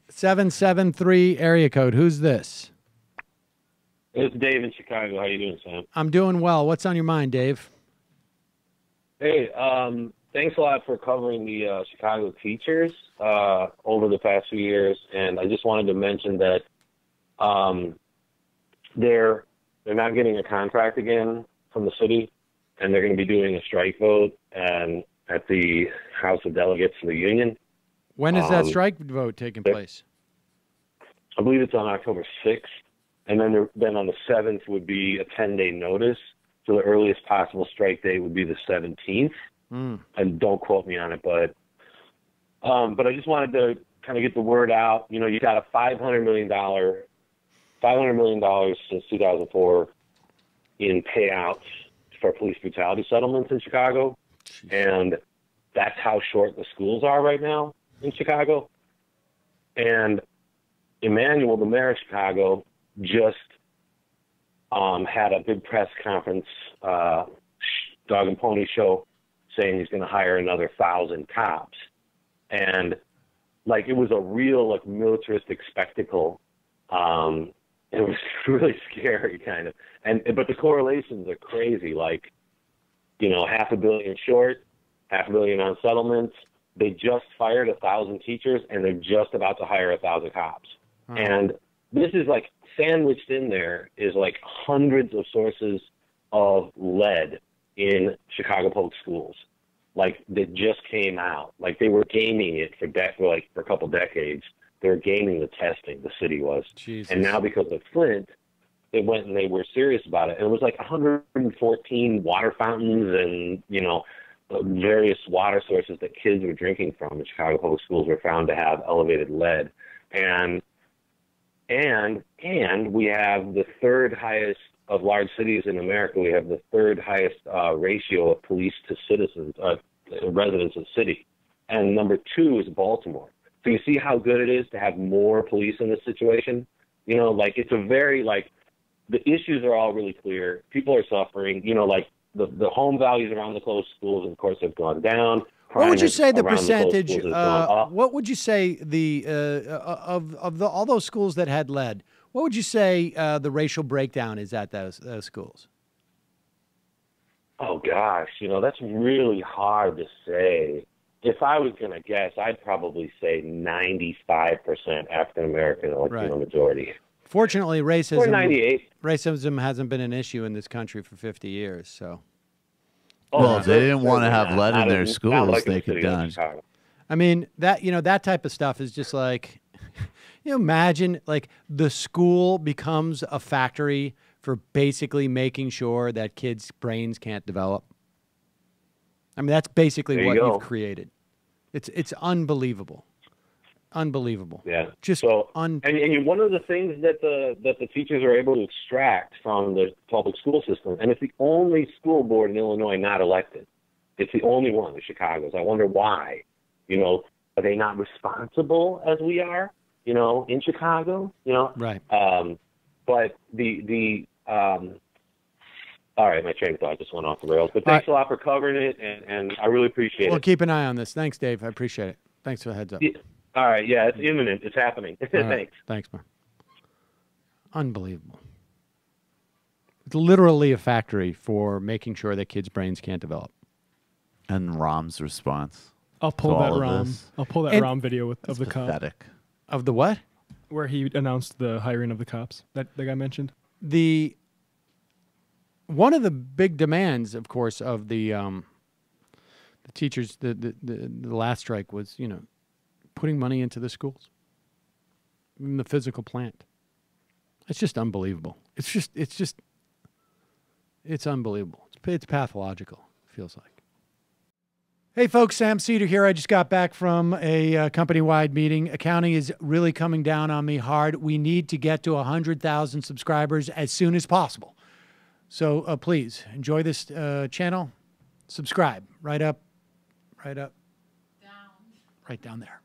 773 area code. Who's this? It's Dave in Chicago. How you doing, Sam? I'm doing well. What's on your mind, Dave? Hey, thanks a lot for covering the Chicago teachers over the past few years, and I just wanted to mention that they're not getting a contract again from the city, and they're going to be doing a strike vote and at the House of Delegates for the union. When is that strike vote taking place? I believe it's on October 6th, and then on the 7th would be a 10-day notice. So the earliest possible strike date would be the 17th. And don't quote me on it, but I just wanted to kind of get the word out. You know, you got a $500 million since 2004 in payouts for police brutality settlements in Chicago. Jeez. And that's how short the schools are right now in Chicago. And Emanuel, the mayor of Chicago, just had a big press conference, dog and pony show, saying he's going to hire another 1,000 cops. And, like, it was a real, like, militaristic spectacle. It was really scary, kind of. But the correlations are crazy. Like, you know, $500 million short, $500 million on settlements. They just fired 1,000 teachers, and they're just about to hire 1,000 cops. And this is, like, sandwiched in there is, like, hundreds of sources of lead in Chicago public schools, like, that just came out. Like, they were gaming it for a couple decades. They were gaming the testing, the city was. Jesus. And now because of Flint, they went and they were serious about it. And it was like 114 water fountains and, you know, various water sources that kids were drinking from in Chicago public schools were found to have elevated lead. And we have the third highest of large cities in America. We have the third highest ratio of police to citizens, residents of the city. And number 2 is Baltimore. So you see how good it is to have more police in this situation? You know, like, it's a very, like, the issues are all really clear. People are suffering. You know, like, the home values around the closed schools, of course, have gone down. What would you say the percentage? What would you say of all those schools that had lead? What would you say the racial breakdown is at those schools? Oh gosh, you know, that's really hard to say. If I was going to guess, I'd probably say 95% African American or Latino majority. Fortunately, racism or 98. Racism hasn't been an issue in this country for 50 years. So. Well, if they didn't want to have lead in their schools, like they could done. I mean, that type of stuff is just like, you know, imagine like the school becomes a factory for basically making sure that kids' brains can't develop. I mean, that's basically what you've created. It's unbelievable. Unbelievable. Yeah. Just so, and one of the things that the teachers are able to extract from the public school system, and it's the only school board in Illinois not elected. It's the only one, the Chicago's. I wonder why. You know, are they not responsible as we are? You know, in Chicago. You know. Right. But all right, my train of thought just went off the rails. But thanks a lot for covering it, and I really appreciate it. Well, keep an eye on this. Thanks, Dave. I appreciate it. Thanks for the heads up. Yeah. All right, yeah, it's imminent. It's happening. Thanks. Right. Thanks, man. Unbelievable. It's literally a factory for making sure that kids' brains can't develop. And Rahm's response. I'll pull that Rahm. I'll pull that Rahm video of the cop. Pathetic. Of the what? Where he announced the hiring of the cops that the guy mentioned. One of the big demands, of course, of the teachers, the last strike was, you know, putting money into the schools, in the physical plant. It's just unbelievable. It's unbelievable. It's pathological, it feels like. Hey, folks, Sam Seder here. I just got back from a company-wide meeting. Accounting is really coming down on me hard. We need to get to 100,000 subscribers as soon as possible. So please, enjoy this channel. Subscribe. Right down there.